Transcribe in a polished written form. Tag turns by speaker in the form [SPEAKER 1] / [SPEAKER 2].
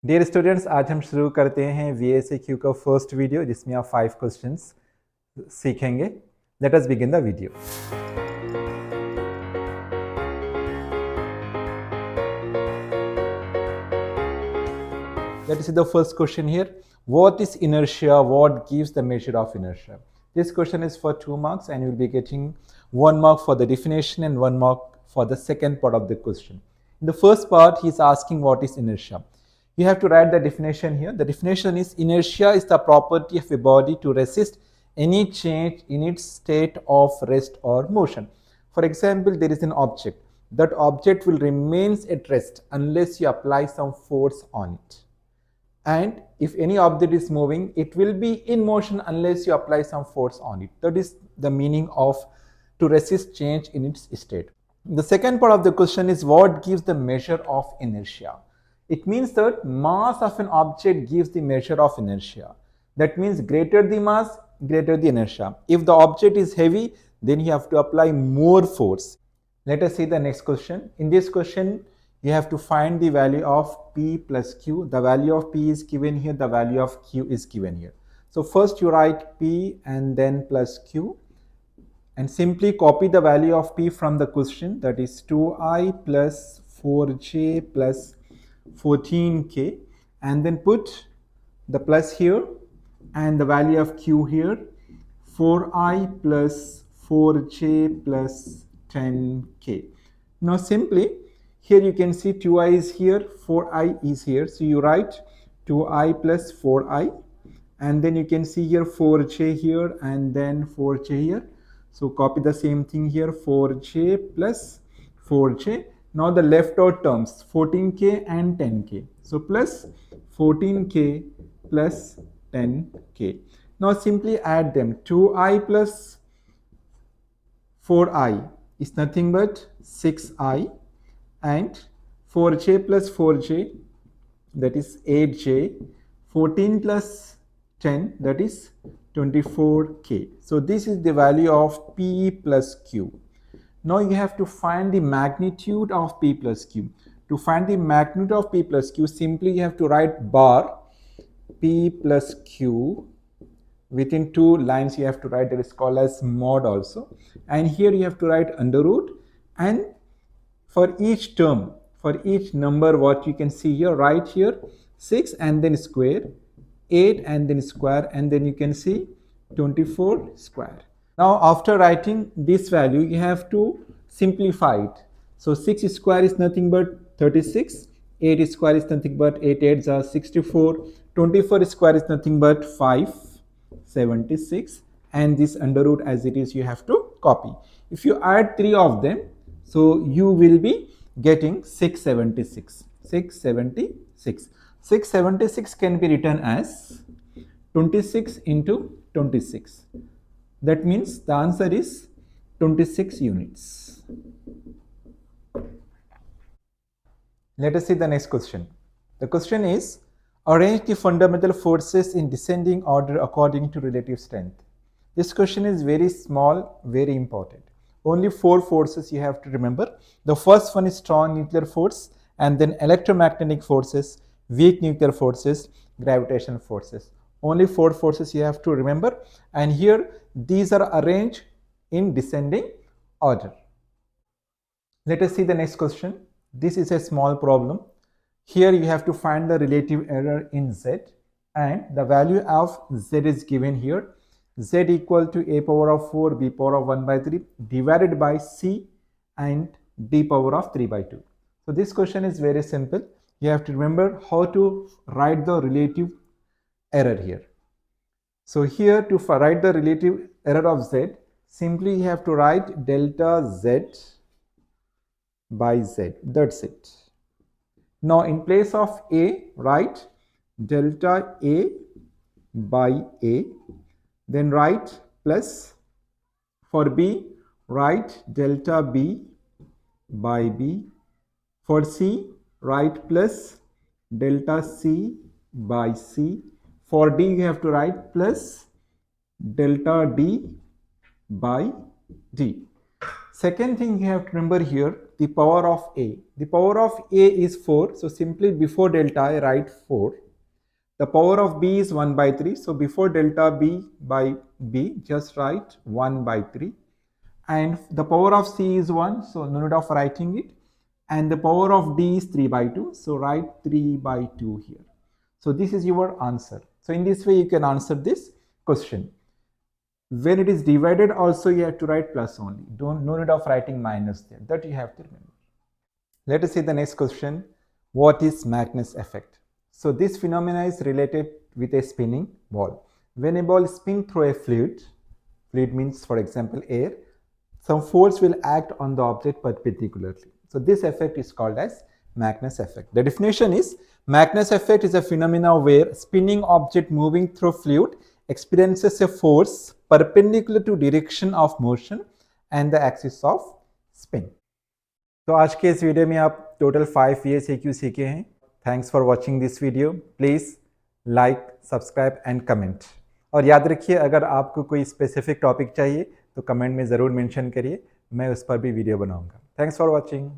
[SPEAKER 1] Dear students, आज हम शुरू करते हैं VSAQ का फर्स्ट वीडियो जिसमें आप 5 क्वेश्चंस सीखेंगे. Let us begin the video. Let us see the first question here. What is inertia? What gives the measure of inertia? This question is for 2 marks and you will be getting 1 mark for the definition and 1 mark for the second part of the question. In the first part, he is asking what is inertia. You have to write the definition here. The definition is inertia is the property of a body to resist any change in its state of rest or motion. For example, there is an object. That object will remain at rest unless you apply some force on it. And if any object is moving, it will be in motion unless you apply some force on it. That is the meaning of to resist change in its state. The second part of the question is what gives the measure of inertia? It means that mass of an object gives the measure of inertia. That means greater the mass, greater the inertia. If the object is heavy, then you have to apply more force. Let us see the next question. In this question, you have to find the value of P plus Q. The value of P is given here, the value of Q is given here. So first you write P and then plus Q and simply copy the value of P from the question, that is 2I plus 4J plus 14K, and then put the plus here and the value of Q here, 4I plus 4J plus 10K. Now simply here you can see 2I is here, 4I is here. So you write 2I plus 4I and then you can see here 4J here and then 4J here. So copy the same thing here, 4J plus 4J. Now the left out terms 14K and 10K. So plus 14K plus 10K. Now simply add them. 2I plus 4I is nothing but 6I and 4J plus 4J, that is 8J, 14 plus 10, that is 24K. So this is the value of P plus Q. Now you have to find the magnitude of P plus Q. To find the magnitude of P plus Q, simply you have to write bar P plus Q. Within 2 lines you have to write, that is called as mod also. And here you have to write under root, and for each term, for each number, what you can see here, right here 6 and then square, 8 and then square, and then you can see 24 square. Now after writing this value, you have to simplify it. So 6 square is nothing but 36, 8 square is nothing but 8 8s are 64, 24 square is nothing but 576, and this under root as it is you have to copy. If you add 3 of them, so you will be getting 676. 676. 676 can be written as 26 into 26. That means the answer is 26 units. Let us see the next question. The question is, arrange the fundamental forces in descending order according to relative strength. This question is very small, very important. Only 4 forces you have to remember. The first one is strong nuclear force, and then electromagnetic forces, weak nuclear forces, gravitational forces. Only 4 forces you have to remember, and here these are arranged in descending order. Let us see the next question. This is a small problem. Here you have to find the relative error in Z, and the value of Z is given here. Z equal to a power of 4 b power of 1 by 3 divided by c and d power of 3 by 2. So this question is very simple. You have to remember how to write the relative error here. So here to write the relative error of Z, simply you have to write delta Z by Z. That's it. Now in place of A, write delta A by A. Then write plus, for B, write delta B by B. For C, write plus delta C by C. For D, you have to write plus delta D by D. Second thing you have to remember here, the power of A. The power of A is 4. So simply before delta I write 4. The power of B is 1 by 3. So before delta B by B, just write 1 by 3. And the power of C is 1. So no need of writing it. And the power of D is 3 by 2. So write 3 by 2 here. So this is your answer. So in this way you can answer this question. When it is divided also you have to write plus only. No need of writing minus there. That you have to remember. Let us see the next question. What is Magnus effect? So this phenomena is related with a spinning ball. When a ball spins through a fluid means for example air, some force will act on the object perpendicularly. So this effect is called as Magnus effect. The definition is Magnus effect is a phenomena where spinning object moving through fluid experiences a force perpendicular to direction of motion and the axis of spin. तो आज के इस video में आप total 5 VSAQ सीखे हैं. Thanks for watching this video. Please like, subscribe and comment. और याद रखिए अगर आपको कोई स्पेसिफिक टॉपिक चाहिए तो कमेंट में ज़रूर मेंशन करिए, मैं उस पर भी वीडियो बनाऊंगा. Thanks for watching.